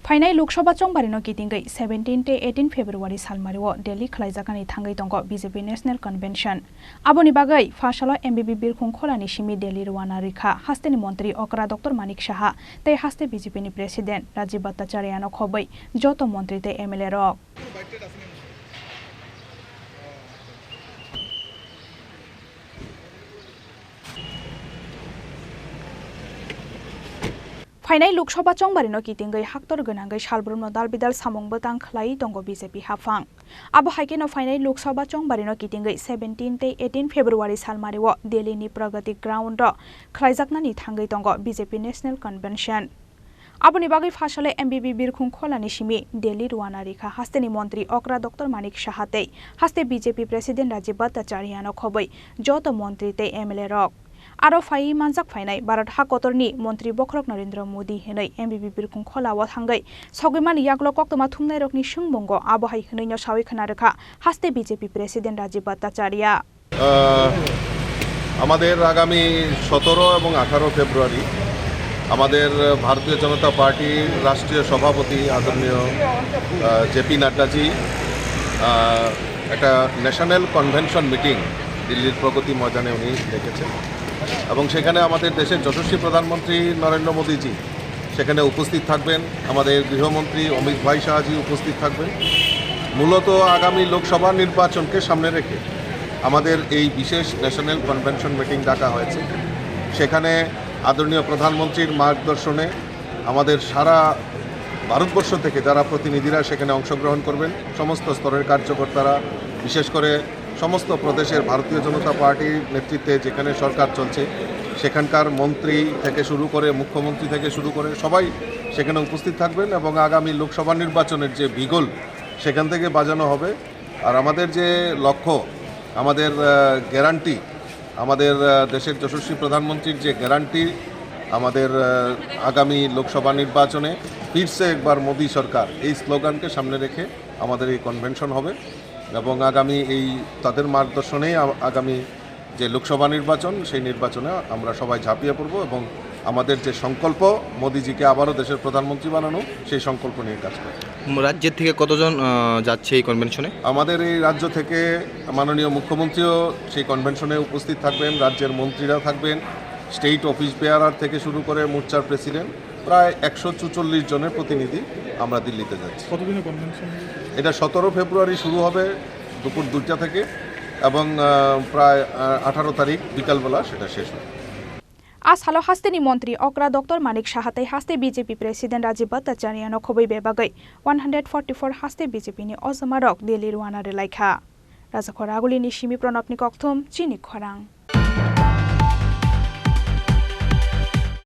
Final Lok Sabha चंबारिनो गिदिंगै 17 to 18 February सालमारिओ Delhi खलाइजाकानि थांगै दंग BJP national convention आबोनि बागै फासालो एमबीबी बिरखुं खोलानि सिमी दिल्ली रवाना रिखा हास्तेनि मंत्री अकरा डॉक्टर मानिक साहा तै हास्ते बीजेपी नि प्रेसिडेंट राजीव भट्टाचार्यनो खबै जतो मंत्री तै एमएलए रक फाइनाल लोकसभा चंबारिनो गिदिंगै हाक्तर गोनांगै सालब्रुमनो दालबिदाल सामंबो तांखलाय दंग बीजेपी हाफां आबो हाइकेनो फाइनाल लोकसभा चंबारिनो गिदिंगै 17 to 18 फेब्रुवारी सालमारिओ दिल्लीनि प्रगति ग्राउंड खलाइजाकनानि थांगै दंग बीजेपी नेशनल कन्वेंशन आबोनि बागै फासाले एमबीबी बिरखुं खोलानि सिमी दिल्ली रवाना रिखा हास्तेनि मंत्री अकरा डॉक्टर मानिक साहाते हास्ते बीजेपी प्रेसिडेंट राजीव भट्टाचार्यनो खबै जतो मंत्री तै एमएलए रक आरो फाइ मानजाक फाइनाय भारत हाकतरनि मंत्री बखरक नरेंद्र मोदी हेनै एमबीबी बिरखुं खोलाव थांगै सगैमानि याग्लो कक्तमा थुंनाय रकनि सुंबंग आबहाय हेनैनो सावै खोनारेखा हास्ते बीजेपी प्रेसिडेंट राजीव भट्टाचार्य আমাদের আগামী 17 এবং 18 ফেব্রুয়ারি আমাদের ভারতীয় জনতা পার্টির রাষ্ট্রীয় সভাপতি আদরণীয় জেপি নাড্ডাজি একটা ন্যাশনাল কনভেনশন মিটিং দিল্লির প্রগতি ময়দানে উনি ডেকেছেন এবং সেখানে আমাদের দেশের যশস্বী প্রধানমন্ত্রী নরেন্দ্র মোদীজি সেখানে উপস্থিত থাকবেন আমাদের গৃহমন্ত্রী অমিত ভাই শাহজি উপস্থিত থাকবেন মূলত আগামী লোকসভা নির্বাচনকে সামনে রেখে আমাদের এই বিশেষ ন্যাশনাল কনভেনশন মিটিং ডাকা হয়েছে সেখানে আদরণীয় প্রধানমন্ত্রীর মার্গদর্শনে আমাদের সারা ভারতবর্ষ থেকে যারা প্রতিনিধিরা সেখানে অংশগ্রহণ করবেন সমস্ত স্তরের কার্যকর্তারা বিশেষ করে সমস্ত প্রদেশের ভারতীয় জনতা পার্টির নেতৃত্বে যেখানে সরকার চলছে সেখানকার মন্ত্রী থেকে শুরু করে মুখ্যমন্ত্রী থেকে শুরু করে সবাই সেখানে উপস্থিত থাকবেন এবং আগামী লোকসভা নির্বাচনের যে বিগল সেখান থেকে বাজানো হবে আর আমাদের যে লক্ষ্য আমাদের গ্যারান্টি আমাদের দেশের যশস্বী প্রধানমন্ত্রীর যে গ্যারান্টি আমাদের আগামী লোকসভা নির্বাচনে ফিরছে একবার মোদী সরকার এই স্লোগানকে সামনে রেখে আমাদের এই কনভেনশন হবে এবং আগামী এই তাদের মার্গদর্শনেই আগামী যে লোকসভা নির্বাচন সেই নির্বাচনে আমরা সবাই ঝাঁপিয়ে পড়ব এবং আমাদের যে সংকল্প মোদিজিকে আবারও দেশের প্রধানমন্ত্রী বানানো সেই সংকল্প নিয়ে কাজ করব। রাজ্যের থেকে কতজন যাচ্ছে এই কনভেনশনে? আমাদের এই রাজ্য থেকে মাননীয় মুখ্যমন্ত্রীও সেই কনভেনশনে উপস্থিত থাকবেন, রাজ্যের মন্ত্রীরা থাকবেন, স্টেট অফিস বেয়ারার থেকে শুরু করে মোর্চার প্রেসিডেন্ট প্রায় 144 জনের প্রতিনিধি আমরা দিল্লিতে যাচ্ছি। কতদিনের কনভেনশন? এটা 17 ফেব্রুয়ারি শুরু হবে দুপুর 2টা থেকে এবং প্রায় 18 তারিখ বিকালবেলা সেটা শেষ হবে। आज हालो हास्तेनि मंत्री अकरा डॉक्टर मानिक साहाते हास्ते बीजेपी प्रेसिडेंट राजीव भट्टाचार्यनो खबै बेबागै 144 हास्ते बीजेपी नि अजमा रक दिल्ली रवाना रेलाइखा राजा खरागुलिनि सिमी प्रणबनि कक्थुम चिनि खरां।